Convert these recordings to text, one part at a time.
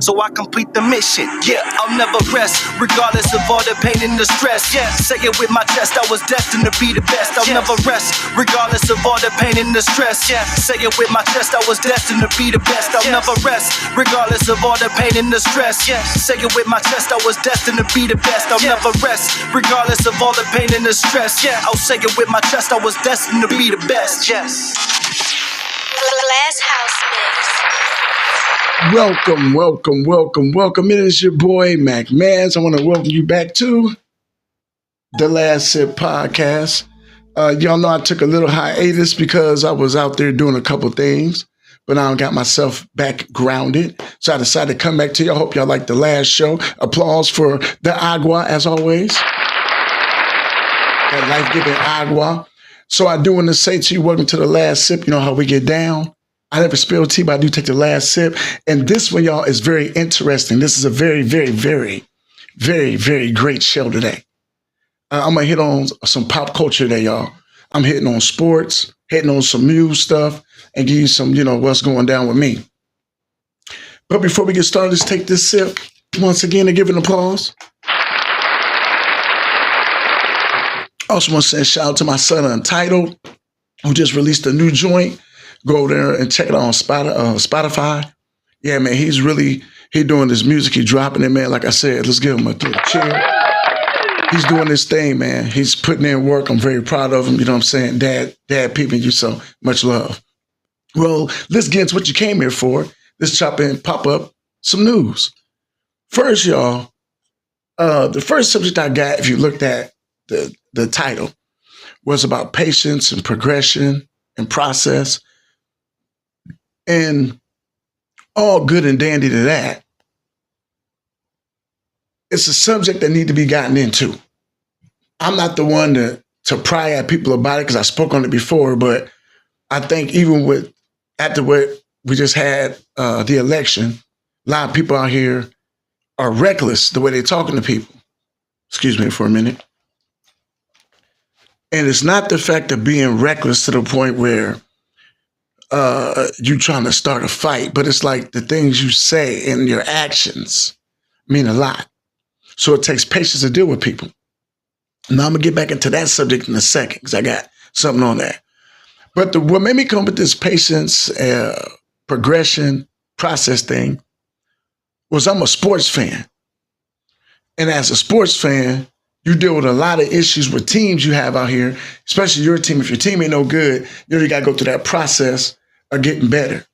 so I complete the mission. Yeah, I'll never rest, regardless of all the pain and the stress. Yeah, say it with my chest, I was destined to be the best. I'll never rest, regardless of all the pain and the stress. Yeah, say it with my chest, I was destined to be the best. I'll never rest, regardless of all the pain and the stress. Yeah, say it with my chest, I was destined to be the best. I'll never rest, regardless of all the pain and the stress. Yeah, I'll say it with my chest, I was destined to be the best. Yes. Last House Mix. Welcome. It is your boy, Mac Mans. I want to welcome you back to the Last Sip Podcast. Y'all know I took a little hiatus because I was out there doing a couple things, but now I got myself back grounded. So I decided to come back to y'all. Hope y'all liked the last show. Applause for the agua, as always. That life-giving agua. So I do want to say to you, welcome to the Last Sip. You know how we get down. I never spill tea, but I do take the last sip. And this one, y'all, is very interesting. This is a very, very, very, very, very great show today. I'm going to hit on some pop culture today, y'all. I'm hitting on sports, hitting on some news stuff, and give you some, what's going down with me. But before we get started, let's take this sip once again and give an applause. Also want to say a shout out to my son, Untitled, who just released a new joint. Go there and check it out on Spotify. Yeah, man, he doing this music. He's dropping it, man. Like I said, let's give him a cheer. He's doing this thing, man. He's putting in work. I'm very proud of him. You know what I'm saying? Dad, peeping you so much love. Well, let's get into what you came here for. Let's pop up some news. First, y'all, the first subject I got, if you looked at the title, was about patience and progression and process. And all good and dandy to that. It's a subject that needs to be gotten into. I'm not the one to pry at people about it because I spoke on it before, but I think even after what we just had, the election, a lot of people out here are reckless the way they're talking to people. Excuse me for a minute. And it's not the fact of being reckless to the point where you trying to start a fight, but it's like the things you say and your actions mean a lot. So it takes patience to deal with people. Now I'm gonna get back into that subject in a second because I got something on that. But what made me come up with this patience, progression, process thing was I'm a sports fan. And as a sports fan, you deal with a lot of issues with teams you have out here, especially your team. If your team ain't no good, you got to go through that process of getting better.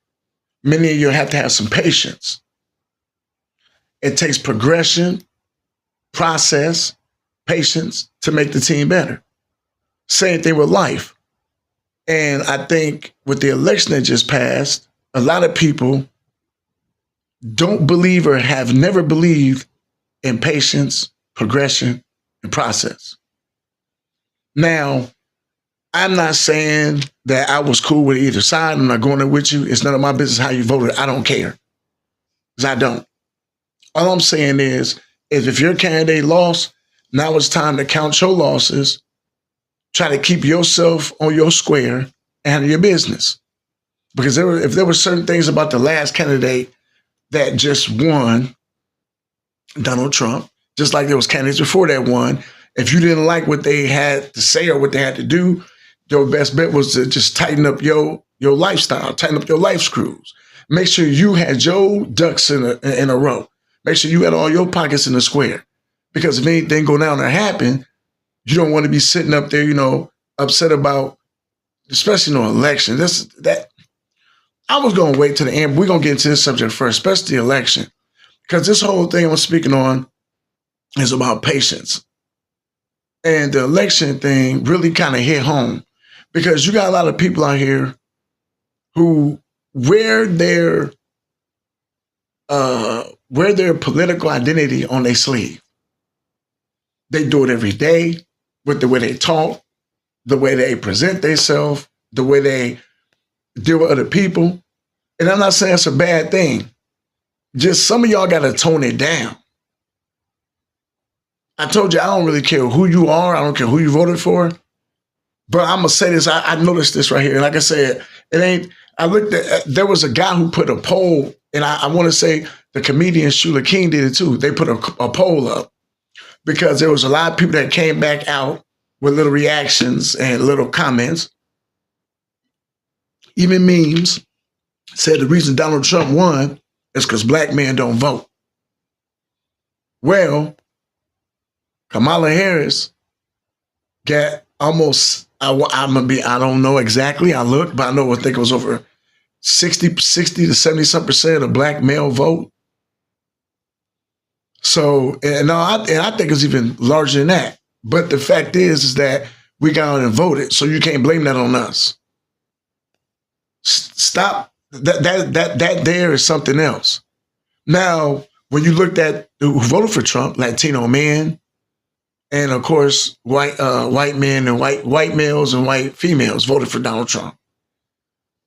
Many of you have to have some patience. It takes progression, process, patience to make the team better. Same thing with life. And I think with the election that just passed, a lot of people don't believe or have never believed in patience, progression, and process. Now, I'm not saying that I was cool with either side. I'm not going there with you. It's none of my business how you voted. I don't care. Because I don't. All I'm saying is if your candidate lost, now it's time to count your losses, try to keep yourself on your square, and handle your business. Because if there were certain things about the last candidate that just won, Donald Trump, just like there was candidates before that won, if you didn't like what they had to say or what they had to do, your best bet was to just tighten up your lifestyle, tighten up your life screws. Make sure you had your ducks in a row. Make sure you had all your pockets in the square. Because if anything go down or happen, you don't want to be sitting up there, upset about, especially election. I was going to wait to the end. We're going to get into this subject first, especially the election. Because this whole thing I'm speaking on is about patience. And the election thing really kind of hit home because you got a lot of people out here who wear their political identity on their sleeve. They do it every day with the way they talk, the way they present themselves, the way they deal with other people. And I'm not saying it's a bad thing. Just some of y'all got to tone it down. I told you I don't really care who you are. I don't care who you voted for. But I'm going to say this. I noticed this right here. And like I said, I looked at, there was a guy who put a poll, and I want to say the comedian Shula King did it too. They put a poll up because there was a lot of people that came back out with little reactions and little comments, even memes, said the reason Donald Trump won is because black men don't vote. Well, Kamala Harris got almost, I don't know exactly, I looked, but I think it was over 60 to 70% of black male vote. So, and I think it's even larger than that. But the fact is that we got out and voted, so you can't blame that on us. Stop. That there is something else. Now, when you looked at who voted for Trump, Latino men, and of course, white men and white males and white females voted for Donald Trump.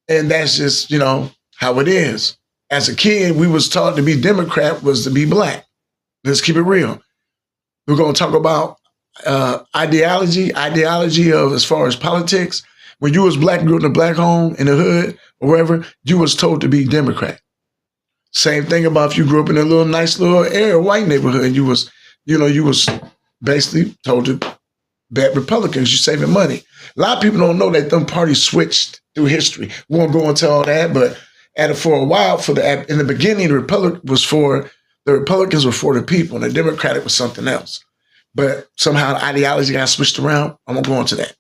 And that's just, how it is. As a kid, we was taught to be Democrat was to be black. Let's keep it real. We're going to talk about ideology of as far as politics. When you was black, grew up in a black home, in the hood, or wherever, you was told to be Democrat. Same thing about if you grew up in a little nice little area, white neighborhood, you was basically told to bet Republicans, you're saving money. A lot of people don't know that them parties switched through history. We won't go into all that, but for a while, in the beginning, the Republicans were for the people, and the Democratic was something else. But somehow the ideology got switched around. I'm going to go into that.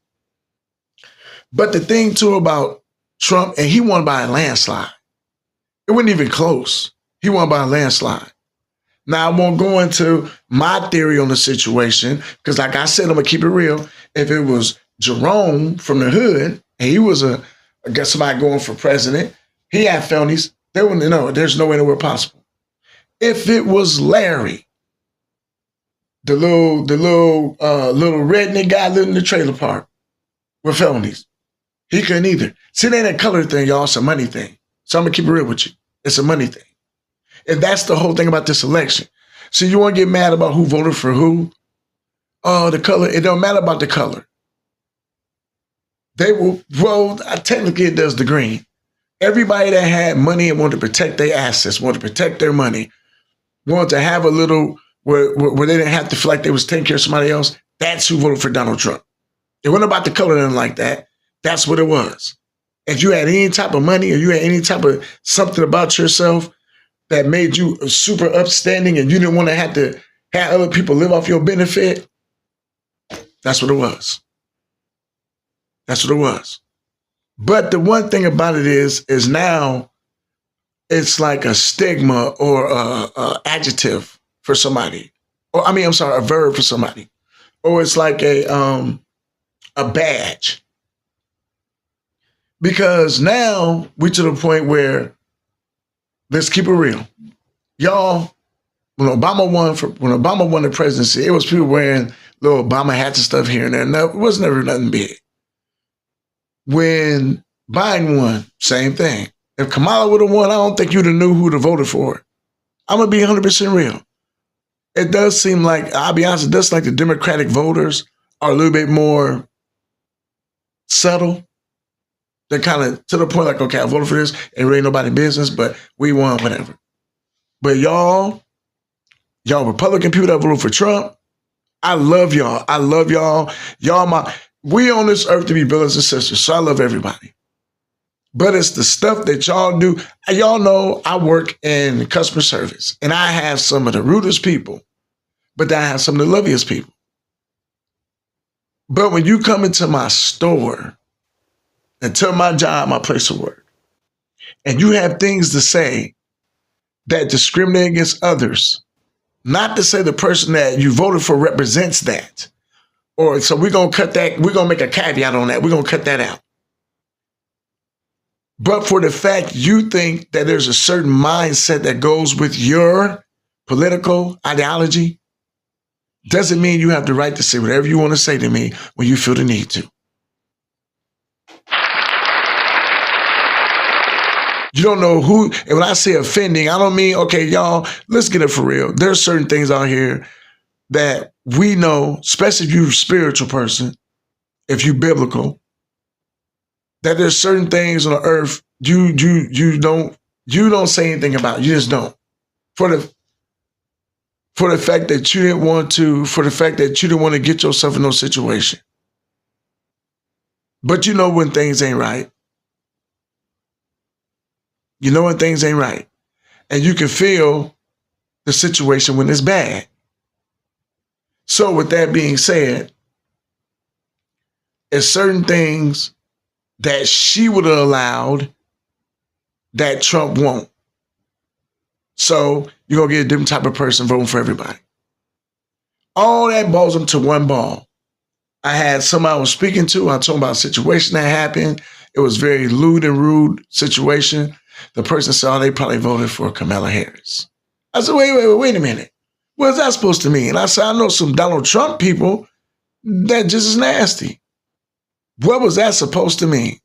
But the thing, too, about Trump, and he won by a landslide. It wasn't even close. He won by a landslide. Now, I won't go into my theory on the situation, because like I said, I'm going to keep it real. If it was Jerome from the hood, and he was somebody going for president, he had felonies, there's no way nowhere possible. If it was Larry, the little redneck guy living in the trailer park with felonies, he couldn't either. See, that ain't a color thing, y'all. It's a money thing. So I'm going to keep it real with you. It's a money thing. And that's the whole thing about this election. So you want to get mad about who voted for who? Oh, the color. It don't matter about the color. Technically it does the green. Everybody that had money and wanted to protect their assets, wanted to protect their money, wanted to have a little where they didn't have to feel like they was taking care of somebody else, that's who voted for Donald Trump. It wasn't about the color or anything like that. That's what it was. If you had any type of money or you had any type of something about yourself that made you super upstanding and you didn't want to have other people live off your benefit, that's what it was. That's what it was. But the one thing about it is now it's like a stigma or a adjective for somebody. A verb for somebody. Or it's like a badge. Because now we're to the point where, let's keep it real. Y'all, when Obama won the presidency, it was people wearing little Obama hats and stuff here and there. No, it was never nothing big. When Biden won, same thing. If Kamala would have won, I don't think you'd have knew who to vote for. I'm going to be 100% real. It does seem like, I'll be honest, it does seem like the Democratic voters are a little bit more subtle. They're kind of to the point like, okay, I voted for this. Ain't really nobody's business, but we won, whatever. But y'all Republican people that voted for Trump, I love y'all. I love y'all. We on this earth to be brothers and sisters, so I love everybody. But it's the stuff that y'all do. Y'all know I work in customer service, and I have some of the rudest people, but then I have some of the loveliest people. But when you come into my store, and to my job, my place of work, and you have things to say that discriminate against others, not to say the person that you voted for represents that, or so we're going to cut that, we're going to make a caveat on that, we're going to cut that out. But for the fact you think that there's a certain mindset that goes with your political ideology, doesn't mean you have the right to say whatever you want to say to me when you feel the need to. You don't know who, and when I say offending, I don't mean, okay, y'all, let's get it for real. There's certain things out here that we know, especially if you're a spiritual person, if you're biblical, that there's certain things on the earth You don't say anything about it. You just don't. For the fact that you didn't want to, for the fact that you didn't want to get yourself in no situation. But you know when things ain't right. You know when things ain't right. And you can feel the situation when it's bad. So with that being said, there's certain things that she would have allowed that Trump won't. So you're going to get a different type of person voting for everybody. All that boils them to one ball. I had somebody I was speaking to. I told them about a situation that happened. It was very lewd and rude situation. The person said, oh, they probably voted for Kamala Harris. I said, wait a minute. What is that supposed to mean? And I said, I know some Donald Trump people that just is nasty. What was that supposed to mean?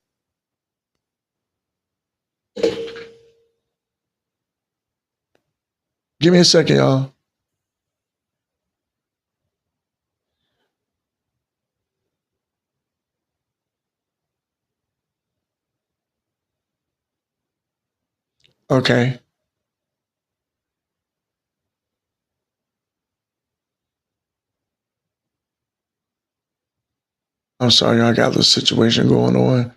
Give me a second, y'all. Okay. I'm sorry, y'all got a little situation going on.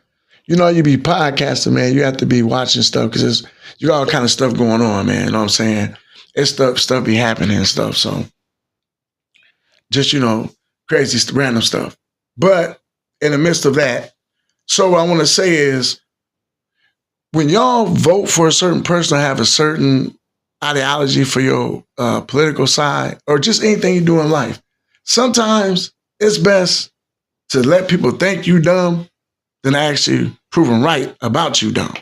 You know, you be podcasting, man. You have to be watching stuff because you got all kind of stuff going on, man. You know what I'm saying? It's stuff be happening and stuff. So just, crazy, random stuff. But in the midst of that, so what I want to say is when y'all vote for a certain person or have a certain ideology for your political side or just anything you do in life, sometimes it's best to let people think you dumb than actually prove them right about you dumb.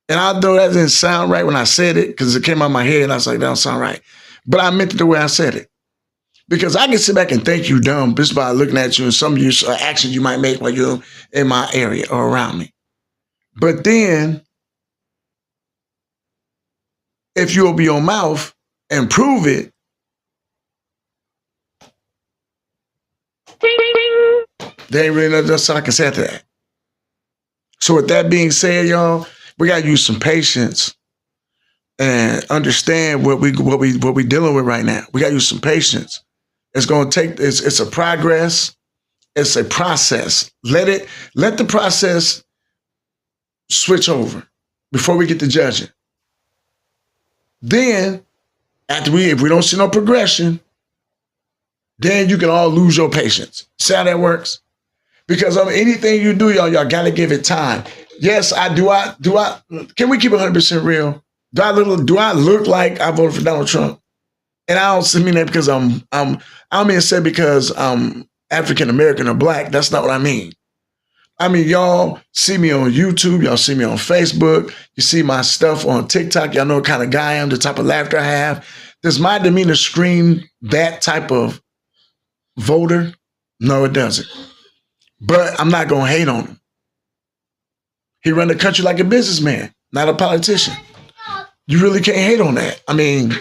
And I know that didn't sound right when I said it because it came out of my head and I was like, that don't sound right. But I meant it the way I said it. Because I can sit back and think you dumb just by looking at you and some of your actions you might make while you're in my area or around me. But then, if you open your mouth and prove it, there ain't really nothing else I can say to that. So with that being said, y'all, we gotta use some patience and understand what we dealing with right now. We gotta use some patience. It's gonna take. It's a progress. It's a process. Let the process switch over before we get to judging. Then, if we don't see no progression, then you can all lose your patience. See how that works? Because anything you do, y'all gotta give it time. Yes, I do. Can we keep 100% real? Do I look like I voted for Donald Trump? And I don't mean that because I don't mean to say because I'm African American or black. That's not what I mean. I mean, y'all see me on YouTube. Y'all see me on Facebook. You see my stuff on TikTok. Y'all know what kind of guy I am, the type of laughter I have. Does my demeanor scream that type of voter? No, it doesn't. But I'm not going to hate on him. He run the country like a businessman, not a politician. You really can't hate on that. I mean,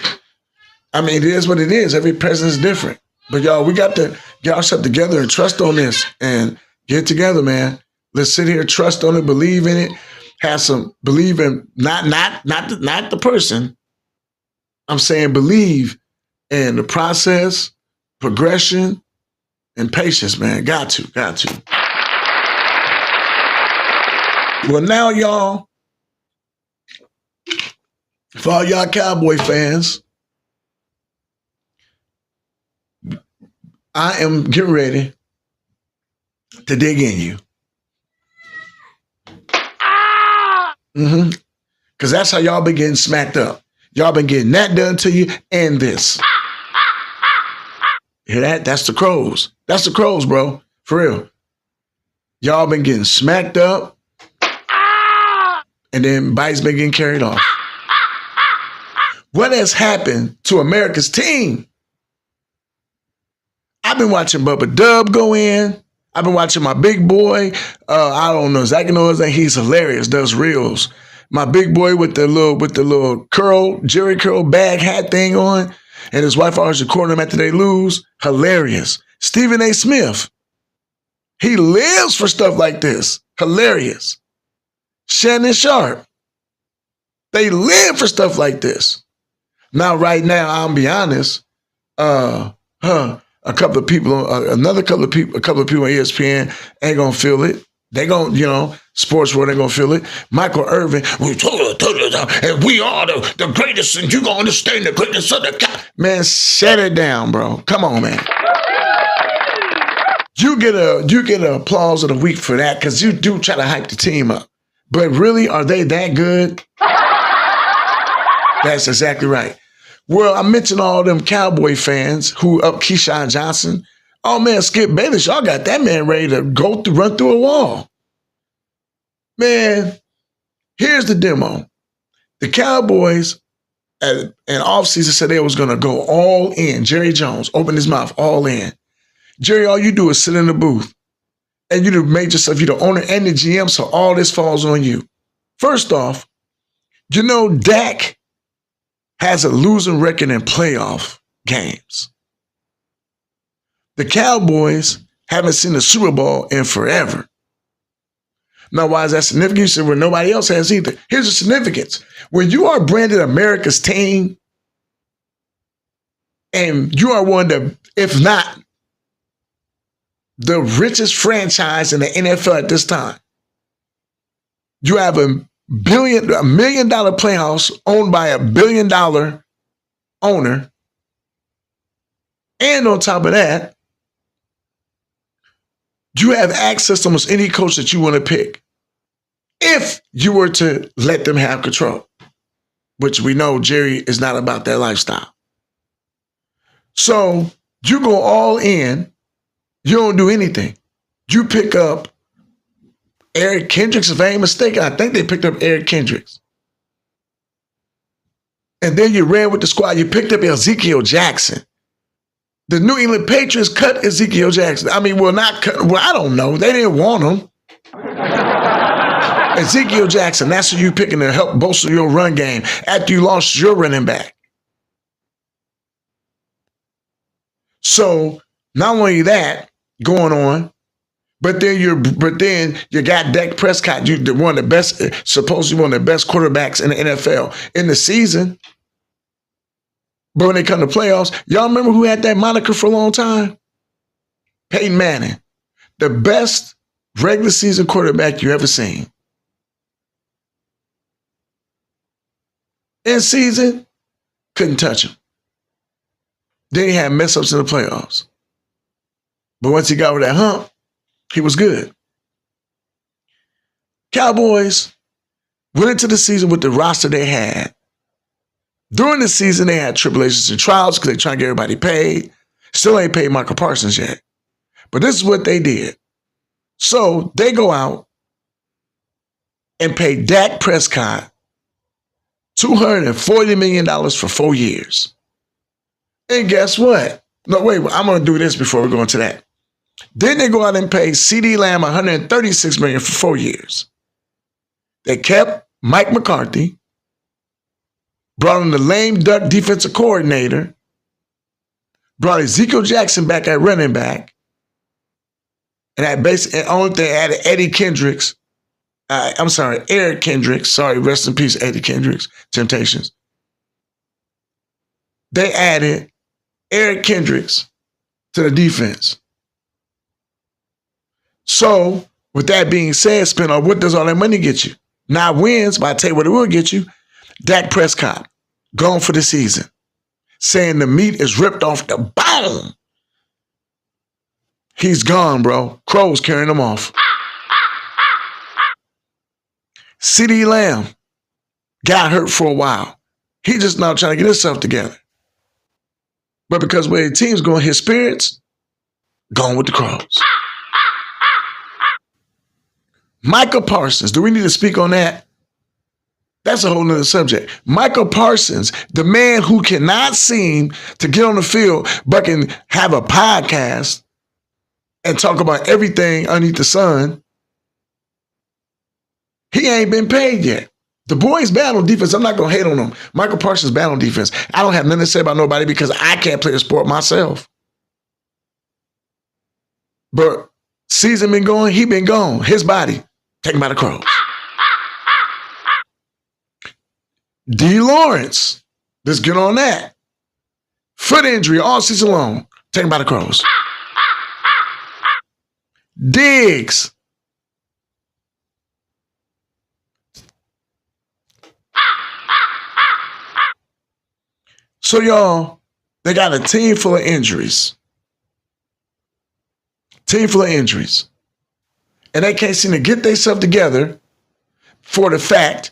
it is what it is. Every president is different. But y'all, we got to get ourselves together and trust on this and get together, man. Let's sit here, trust on it, believe in it, believe in not the person. I'm saying believe in the process, progression, and patience, man. Got to. Well, now, y'all, for all y'all Cowboy fans, I am getting ready to dig in you. Because that's how y'all been getting smacked up. Y'all been getting that done to you and this. Hear that? That's the crows. That's the crows, bro. For real. Y'all been getting smacked up. And then Biden's been getting carried off. What has happened to America's team? I've been watching Bubba Dub go in. I've been watching my big boy. I don't know exactly know his name. He's hilarious. Does reels. My big boy with the little curl, Jerry curl bag hat thing on, and his wife always recording him after they lose. Hilarious. Stephen A. Smith. He lives for stuff like this. Hilarious. Shannon Sharp. They live for stuff like this. Now, right now, I'll be honest. A couple of people, a couple of people on ESPN ain't gonna feel it. They gonna, sports world ain't gonna feel it. Michael Irvin, and we are the greatest, and you gonna understand the greatness of the man. Shut it down, bro. Come on, man. You get a applause of the week for that because you do try to hype the team up. But really, are they that good? That's exactly right. Well, I mentioned all them Cowboy fans who up Keyshawn Johnson. Oh man, Skip Bayless, y'all got that man ready to run through a wall. Man, here's the demo. The Cowboys in offseason said they was gonna go all in. Jerry Jones opened his mouth, all in. Jerry, all you do is sit in the booth. And you made yourself, you're the owner and the GM, so all this falls on you. First off, Dak has a losing record in playoff games. The Cowboys haven't seen the Super Bowl in forever. Now, why is that significant? You said, well, nobody else has either. Here's the significance. When you are branded America's team, and you are one of the, if not the richest franchise in the NFL at this time, you have a $1 million playhouse owned by $1 billion owner. And on top of that, you have access to almost any coach that you want to pick if you were to let them have control, which we know Jerry is not about that lifestyle. So you go all in, you don't do anything. You pick up Eric Kendricks, if I ain't mistaken. I think they picked up Eric Kendricks. And then you ran with the squad. You picked up Ezekiel Jackson. The New England Patriots cut Ezekiel Jackson. I mean, not cut. Well, I don't know. They didn't want him. Ezekiel Jackson, that's who you picking to help bolster your run game after you lost your running back. So not only that going on, but then you got Dak Prescott, you one of the best, supposedly one of the best quarterbacks in the NFL in the season. But when they come to playoffs, y'all remember who had that moniker for a long time? Peyton Manning, the best regular season quarterback you ever seen. In season, couldn't touch him. Then he had mess ups in the playoffs. But once he got over that hump, he was good. Cowboys went into the season with the roster they had. During the season, they had tribulations and trials because they're trying to get everybody paid. Still ain't paid Michael Parsons yet. But this is what they did. So they go out and pay Dak Prescott $240 million for 4 years. And guess what? No, wait, I'm going to do this before we go into that. Then they go out and pay CeeDee Lamb $136 million for 4 years. They kept Mike McCarthy, brought in the lame duck defensive coordinator, brought Ezekiel Jackson back at running back, and only thing added Eric Kendricks. Sorry, rest in peace, Eddie Kendricks, Temptations. They added Eric Kendricks to the defense. So, with that being said, Spinoff, what does all that money get you? Not wins, but I tell you what it will get you. Dak Prescott, gone for the season, saying the meat is ripped off the bone. He's gone, bro. Crows carrying him off. CeeDee Lamb got hurt for a while. He just now trying to get himself together. But because where the team's going, his spirits, gone with the Crows. Michael Parsons, do we need to speak on that? That's a whole nother subject. Michael Parsons, the man who cannot seem to get on the field but can have a podcast and talk about everything underneath the sun, he ain't been paid yet. The boys bad on defense. I'm not going to hate on him. Michael Parsons bad on defense. I don't have nothing to say about nobody because I can't play the sport myself. But Season been going, he been gone. His body taken by the crows. D. Lawrence, let's get on that. Foot injury all season long, taken by the crows. Diggs. So y'all, they got a team full of injuries. Team full of injuries. And they can't seem to get themselves together for the fact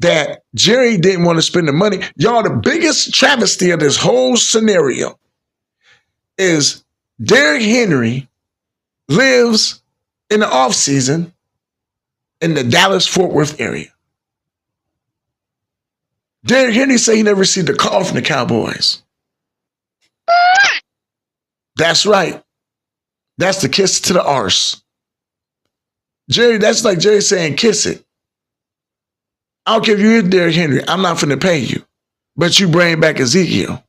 that Jerry didn't want to spend the money. Y'all, the biggest travesty of this whole scenario is Derrick Henry lives in the offseason in the Dallas-Fort Worth area. Derrick Henry said he never received a call from the Cowboys. That's right. That's the kiss to the arse. Jerry, that's like Jerry saying, kiss it. I don't care if you're Derrick Henry. I'm not finna pay you. But you bring back Ezekiel.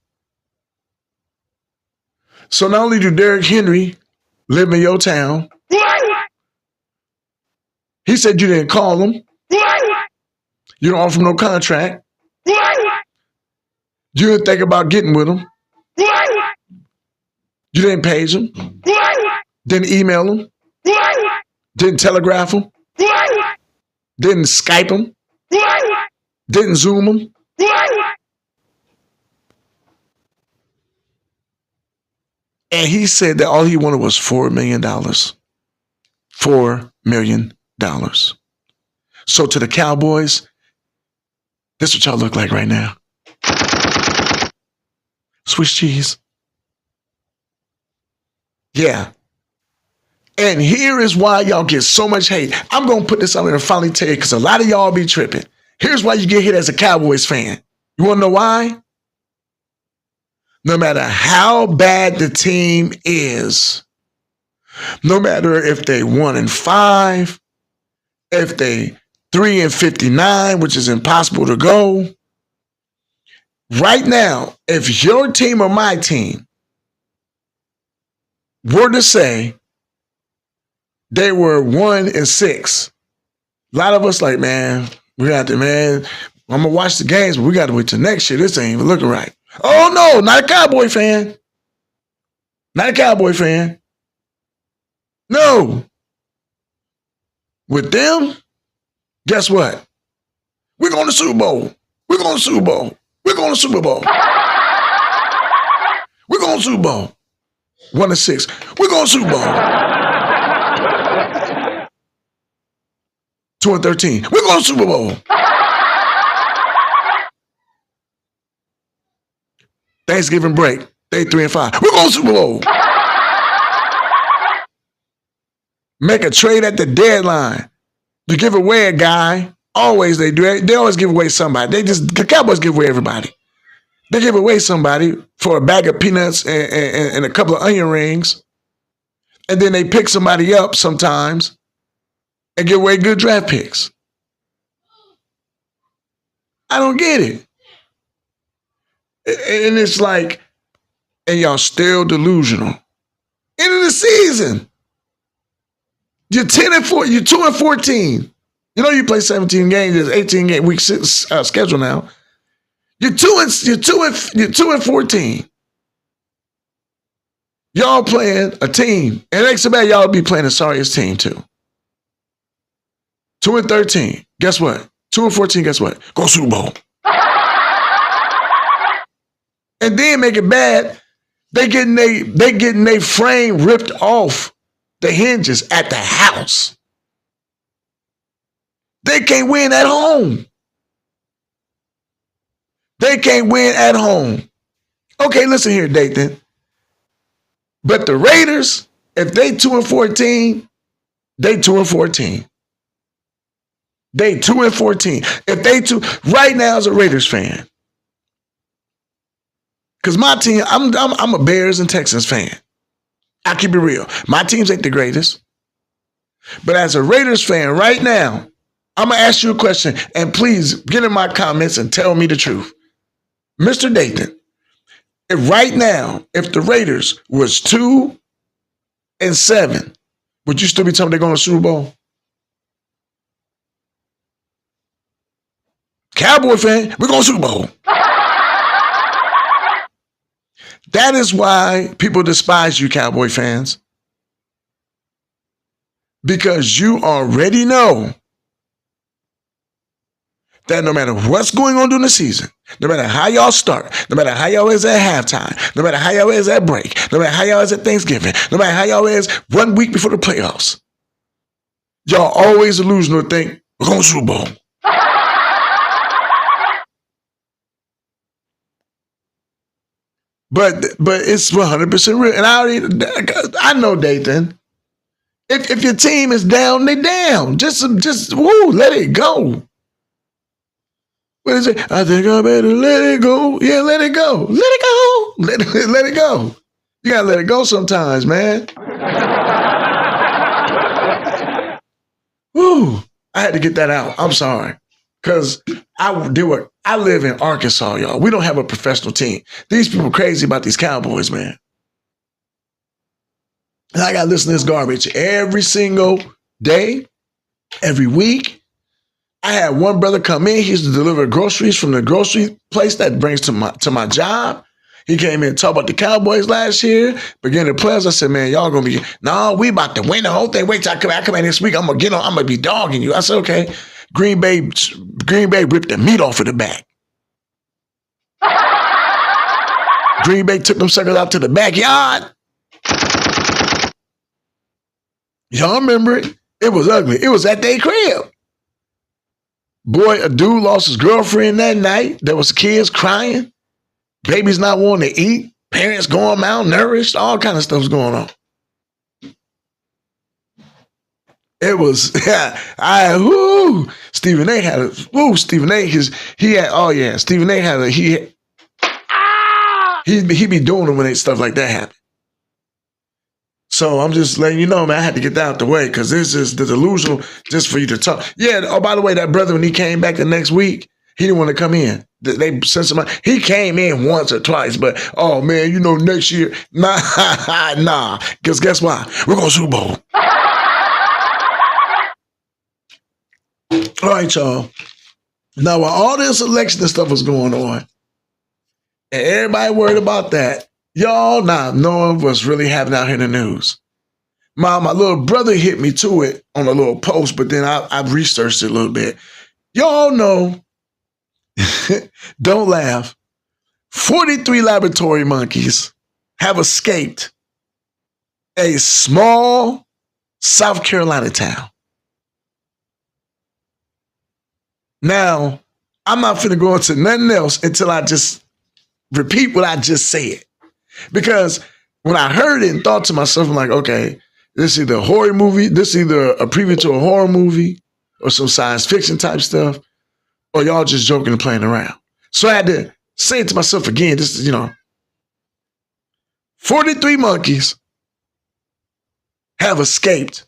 So not only do Derrick Henry live in your town, he said you didn't call him. You don't offer him no contract. You didn't think about getting with him. You didn't page him. Didn't email him. Didn't telegraph him. Didn't Skype him. Didn't Zoom him. And he said that all he wanted was $4 million. $4 million. So to the Cowboys, this is what y'all look like right now. Swiss cheese. Yeah. And here is why y'all get so much hate. I'm going to put this out and finally tell you because a lot of y'all be tripping. Here's why you get hit as a Cowboys fan. You want to know why? No matter how bad the team is, no matter if they 1-5, if they 3-59, which is impossible to go, right now, if your team or my team were to say they were 1-6, a lot of us like, man, we got to, man, I'm going to watch the games, but we got to wait till next year. This ain't even looking right. Oh, no, not a Cowboy fan. Not a Cowboy fan. No. With them, guess what? We're going to the Super Bowl. We're going to the Super Bowl. We're going to Super Bowl. We're going to Super Bowl. 1-6. We're going to Super Bowl. 2-13. We're going to Super Bowl. Thanksgiving break. Day 3-5. We're going to Super Bowl. Make a trade at the deadline. You give away a guy. Always they do it. They always give away somebody. The Cowboys give away everybody. They give away somebody for a bag of peanuts and a couple of onion rings. And then they pick somebody up sometimes and give away good draft picks. I don't get it. And it's like, and y'all still delusional. End of the season. You're 10-4. You're 2-14. You know you play 17 games. There's 18 game week schedule now. You're 2-14. Y'all playing a team, and it ain't so bad. Y'all be playing the sorriest team too. 2-13. Guess what? 2-14. Guess what? Go Super Bowl. And then make it bad. They getting they frame ripped off the hinges at the house. They can't win at home. They can't win at home. Okay, listen here, Dathan. But the Raiders, if they 2-14, they 2-14. They 2-14. If they right now as a Raiders fan, because my team, I'm a Bears and Texans fan. I keep it real. My teams ain't the greatest. But as a Raiders fan right now, I'm going to ask you a question, and please get in my comments and tell me the truth. Mr. Dathan, if right now, if the Raiders was 2-7, Would you still be telling them they're going to the Super Bowl? Cowboy fan, we're going to Super Bowl. That is why people despise you, Cowboy fans. Because you already know that no matter what's going on during the season, no matter how y'all start, no matter how y'all is at halftime, no matter how y'all is at break, no matter how y'all is at Thanksgiving, no matter how y'all is 1 week before the playoffs, y'all always illusional think, we're going to Super Bowl. But it's 100% real. And I know, Dathan, if your team is down, they down. Just let it go. What is it? I think I better let it go. Yeah, let it go. Let it go. Let it go. You gotta let it go sometimes, man. Woo! I had to get that out. I'm sorry. Because I live in Arkansas, y'all. We don't have a professional team. These people crazy about these Cowboys, man. And I got to listen to this garbage every single day, every week. I had one brother come in. He used to deliver groceries from the grocery place that brings to my job. He came in and talked about the Cowboys last year, beginning the playoffs. I said, man, y'all going to be, no, we about to win the whole thing. Wait till I come in this week. I'm going to be dogging you. I said, okay. Green Bay ripped the meat off of the back. Green Bay took them suckers out to the backyard. Y'all remember it? It was ugly. It was at their crib. Boy, a dude lost his girlfriend that night. There was kids crying. Babies not wanting to eat. Parents going malnourished. All kind of stuff was going on. It was, Stephen A had Stephen A, Stephen A had he be doing them when stuff like that happen. So I'm just letting you know, man, I had to get that out the way because this is the delusional just for you to talk. Yeah, oh, by the way, that brother, when he came back the next week, he didn't want to come in. They sent somebody. He came in once or twice, but, oh, man, next year, nah. Because guess why? We're going to Super Bowl. All right, y'all. Now, while all this election and stuff was going on, and everybody worried about that, y'all not knowing what's really happening out here in the news. My little brother hit me to it on a little post, but then I've researched it a little bit. Y'all know, don't laugh, 43 laboratory monkeys have escaped a small South Carolina town. Now, I'm not finna go into nothing else until I just repeat what I just said. Because when I heard it and thought to myself, I'm like, okay, this is either a horror movie, this is either a preview to a horror movie or some science fiction type stuff, or y'all just joking and playing around. So I had to say it to myself again, this is, 43 monkeys have escaped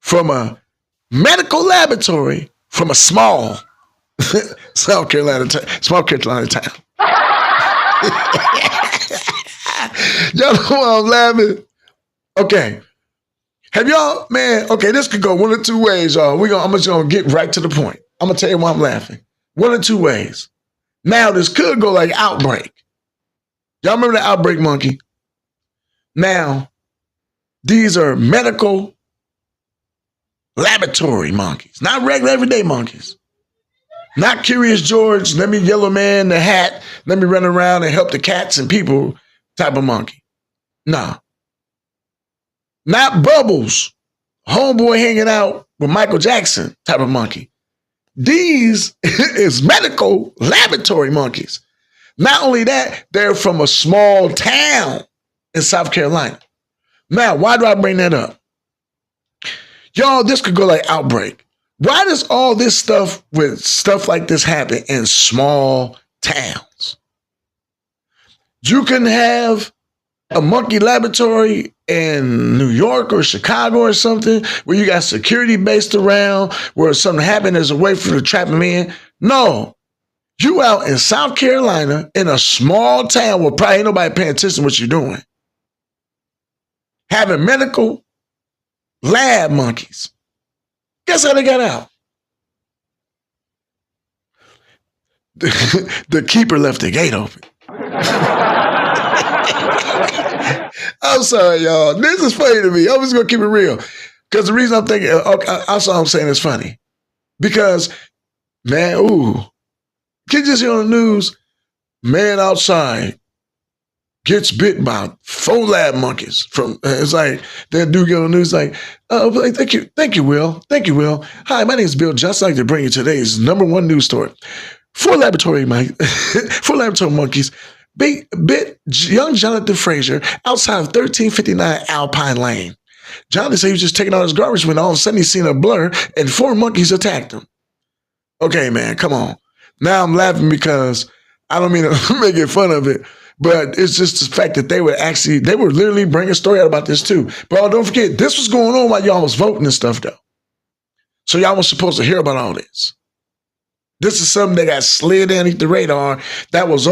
from a medical laboratory from a small South Carolina town. Y'all know why I'm laughing? Okay. Have y'all, man, okay, this could go one of two ways, y'all. I'm just going to get right to the point. I'm going to tell you why I'm laughing. One of two ways. Now, this could go like Outbreak. Y'all remember the Outbreak monkey? Now, these are medical laboratory monkeys, not regular everyday monkeys. Not Curious George, let me yellow man the hat, let me run around and help the cats and people type of monkey. Nah. Not Bubbles, homeboy hanging out with Michael Jackson type of monkey. These is medical laboratory monkeys. Not only that, they're from a small town in South Carolina. Now, why do I bring that up? Y'all, this could go like Outbreak. Why does all this stuff with stuff like this happen in small towns? You can have a monkey laboratory in New York or Chicago or something where you got security based around where something happened, there's a way for to trap them in. No, you out in South Carolina in a small town where probably ain't nobody paying attention to what you're doing. Having medical Lab monkeys. Guess how they got out? The keeper left the gate open. I'm sorry, y'all. This is funny to me. I'm just going to keep it real. Because the reason I'm thinking, also I'm saying it's funny. Because, man, kids just hear on the news, man outside gets bit by 4 lab monkeys. It's like, that dude get on the news like, oh, thank you, Will. Thank you, Will. Hi, my name is Bill. Just like to bring you today's #1 news story. 4 laboratory monkeys bit young Jonathan Frazier outside of 1359 Alpine Lane. Jonathan said he was just taking out his garbage when all of a sudden he seen a blur and 4 monkeys attacked him. Okay, man, come on. Now I'm laughing because I don't mean to make fun of it, but it's just the fact that they were literally bringing a story out about this too. But don't forget, this was going on while y'all was voting and stuff though. So y'all was supposed to hear about all this. This is something that got slid underneath the radar that was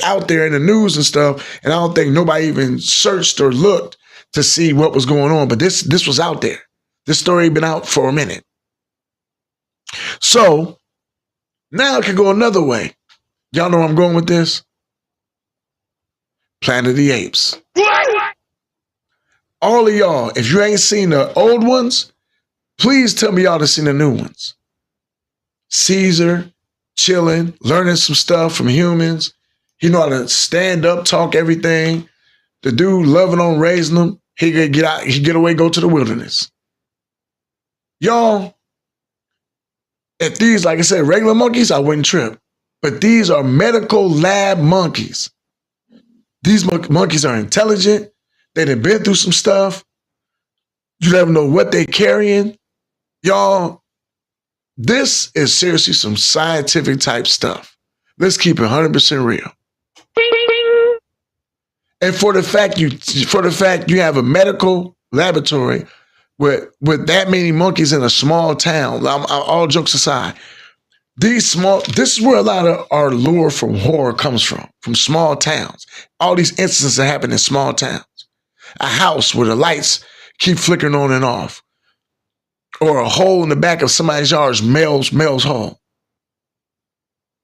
out there in the news and stuff. And I don't think nobody even searched or looked to see what was going on. But this was out there. This story had been out for a minute. So now it can go another way. Y'all know where I'm going with this? Planet of the Apes. All of y'all, if you ain't seen the old ones, please tell me y'all have seen the new ones. Caesar, chilling, learning some stuff from humans. He know how to stand up, talk everything. The dude loving on raising them. He could get out, he get away, go to the wilderness. Y'all, if these, like I said, regular monkeys, I wouldn't trip. But these are medical lab monkeys. These monkeys are intelligent. They done been through some stuff. You never know what they're carrying. Y'all, this is seriously some scientific type stuff. Let's keep it 100% real. And for the fact you have a medical laboratory with that many monkeys in a small town, all jokes aside, this is where a lot of our lure from horror comes from small towns. All these instances that happen in small towns. A house where the lights keep flickering on and off. Or a hole in the back of somebody's yard, Mel's hole.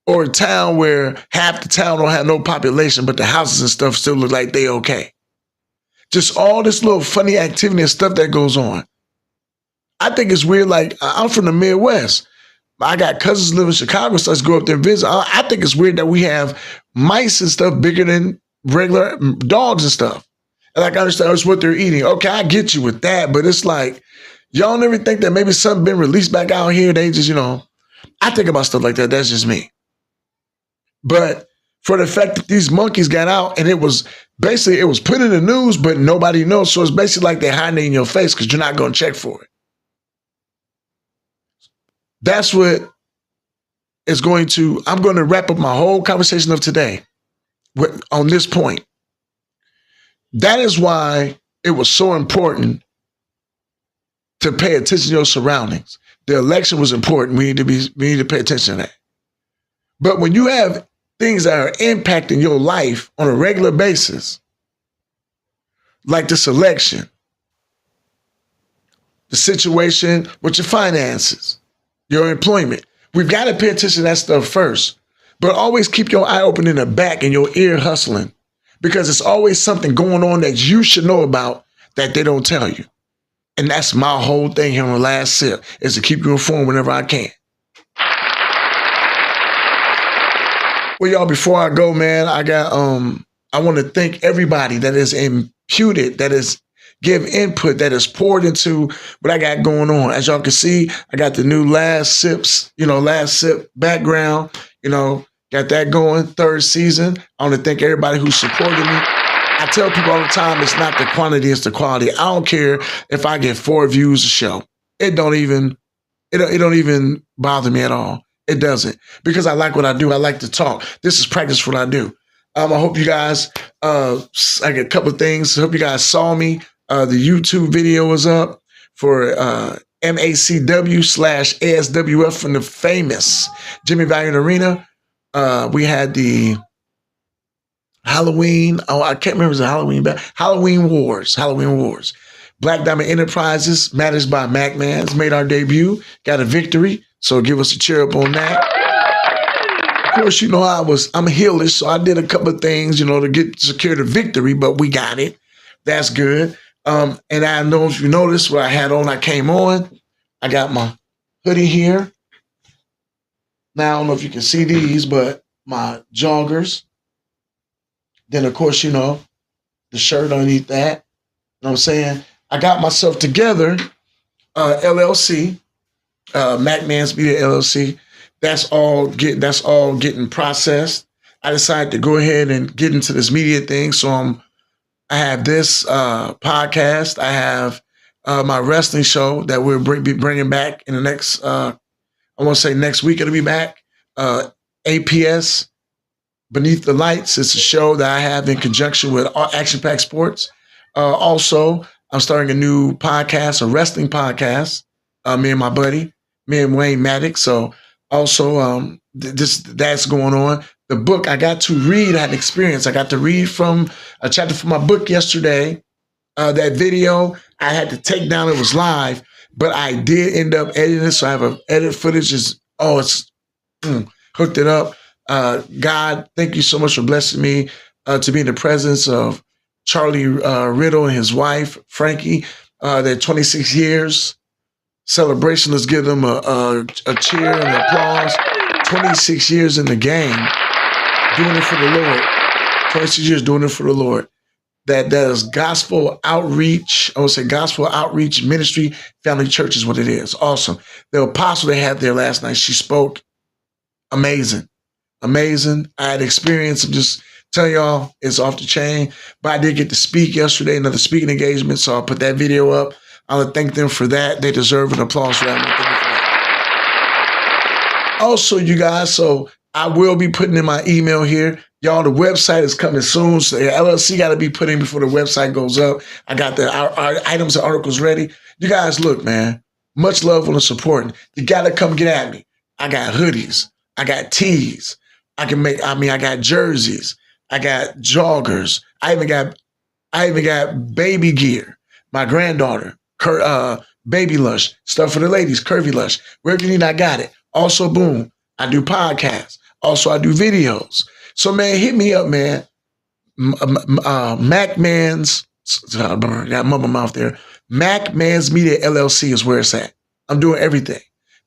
Or a town where half the town don't have no population, but the houses and stuff still look like they okay. Just all this little funny activity and stuff that goes on. I think it's weird. Like, I'm from the Midwest. I got cousins live in Chicago, so let's go up there and visit. I think it's weird that we have mice and stuff bigger than regular dogs and stuff. And like, I understand that's what they're eating. Okay, I get you with that, but it's like, y'all never think that maybe something been released back out here? They just, I think about stuff like that. That's just me. But for the fact that these monkeys got out and it was put in the news, but nobody knows. So it's basically like they're hiding it in your face because you're not going to check for it. That's what is I'm going to wrap up my whole conversation of today on this point. That is why it was so important to pay attention to your surroundings. The election was important. We need to pay attention to that. But when you have things that are impacting your life on a regular basis, like this election, the situation with your finances, your employment, we've got to pay attention to that stuff first. But always keep your eye open in the back and your ear hustling, because it's always something going on that you should know about that they don't tell you. And that's my whole thing here on The Last Sip, is to keep you informed whenever I can. Well, y'all, before I go, man, I want to thank everybody that is imputed, that is give input, that is poured into what I got going on. As y'all can see, I got the new Last Sip background, got that going, 3rd season. I want to thank everybody who supported me. I tell people all the time, it's not the quantity, it's the quality. I don't care if I get 4 views a show. It don't even bother me at all. It doesn't, because I like what I do. I like to talk. This is practice for what I do. I hope you guys, I got a couple of things. I hope you guys saw me. The YouTube video is up for MACW/ASWF from the famous Jimmy Valiant Arena. We had the Halloween. I can't remember, it was a Halloween Wars. Black Diamond Enterprises, managed by Mac Mans, made our debut, got a victory. So give us a cheer up on that. Of course, you know, I'm heelish, so I did a couple of things, you know, to secure the victory, but we got it. That's good. And I don't know if you noticed what I had on. I came on. I got my hoodie here. Now, I don't know if you can see these, but my joggers. Then, of course, you know, the shirt underneath that. You know what I'm saying? I got myself together, LLC, Mac Man's Media LLC. That's all getting processed. I decided to go ahead and get into this media thing. So I have this podcast. I have my wrestling show that we'll be bringing back in the next, I want to say next week it'll be back. APS, Beneath the Lights. It's a show that I have in conjunction with Action Pack Sports. Also, I'm starting a new podcast, a wrestling podcast. Me and my buddy, me and Wayne Maddox. So also, that's going on. The book I got to read, I had experience. I got to read from a chapter from my book yesterday. That video I had to take down. It was live, but I did end up editing it. So I have a edit footage. It's hooked it up. God, thank you so much for blessing me to be in the presence of Charlie Riddle and his wife, Frankie. They're 26 years. Celebration. Let's give them a cheer and an applause. 26 years in the game, doing it for the Lord. 26 years doing it for the Lord. That is gospel outreach. I would say gospel outreach ministry. Family church is what it is. Awesome. The apostle they had there last night, she spoke. Amazing. Amazing. I had experience of just telling y'all it's off the chain. But I did get to speak yesterday, another speaking engagement. So I'll put that video up. I'll thank them for that. They deserve an applause for that. Also, you guys, so I will be putting in my email here. Y'all, the website is coming soon. So the LLC got to be put in before the website goes up. I got our items and articles ready. You guys, look, man, much love on the support. You got to come get at me. I got hoodies. I got tees. I got jerseys. I got joggers. I even got baby gear. My granddaughter, Baby Lush, stuff for the ladies, Curvy Lush. Wherever you need, I got it. Also, boom, I do podcasts. Also, I do videos. So, man, hit me up, man. Mac Man's, got mumble mouth there. Mac Man's Media LLC is where it's at. I'm doing everything.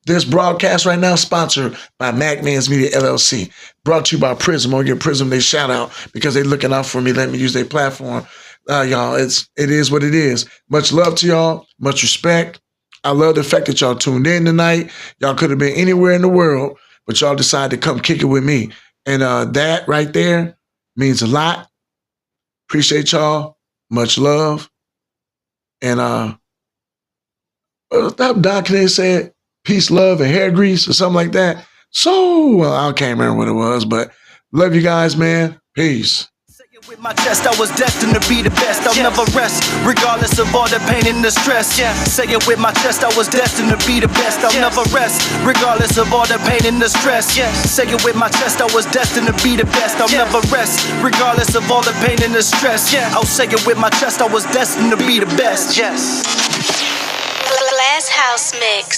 This broadcast right now is sponsored by Mac Man's Media LLC. Brought to you by Prism. I'll give Prism their shout out because they're looking out for me, letting me use their platform. Y'all, it is what it is. Much love to y'all. Much respect. I love the fact that y'all tuned in tonight. Y'all could have been anywhere in the world, but y'all decided to come kick it with me. And that right there means a lot. Appreciate y'all. Much love. And Doc Canadian said peace, love, and hair grease or something like that. So, I can't remember what it was, but love you guys, man. Peace. With my chest, I was destined to be the best. I'll never rest, regardless of all the pain and the stress. Say it with my chest, I was destined to be the best. I'll never rest, regardless of all the pain and the stress. Say it with my chest, I was destined to be the best. I'll never rest, regardless of all the pain and the stress. I'll say it with my chest, I was destined to be the best. Last house mix.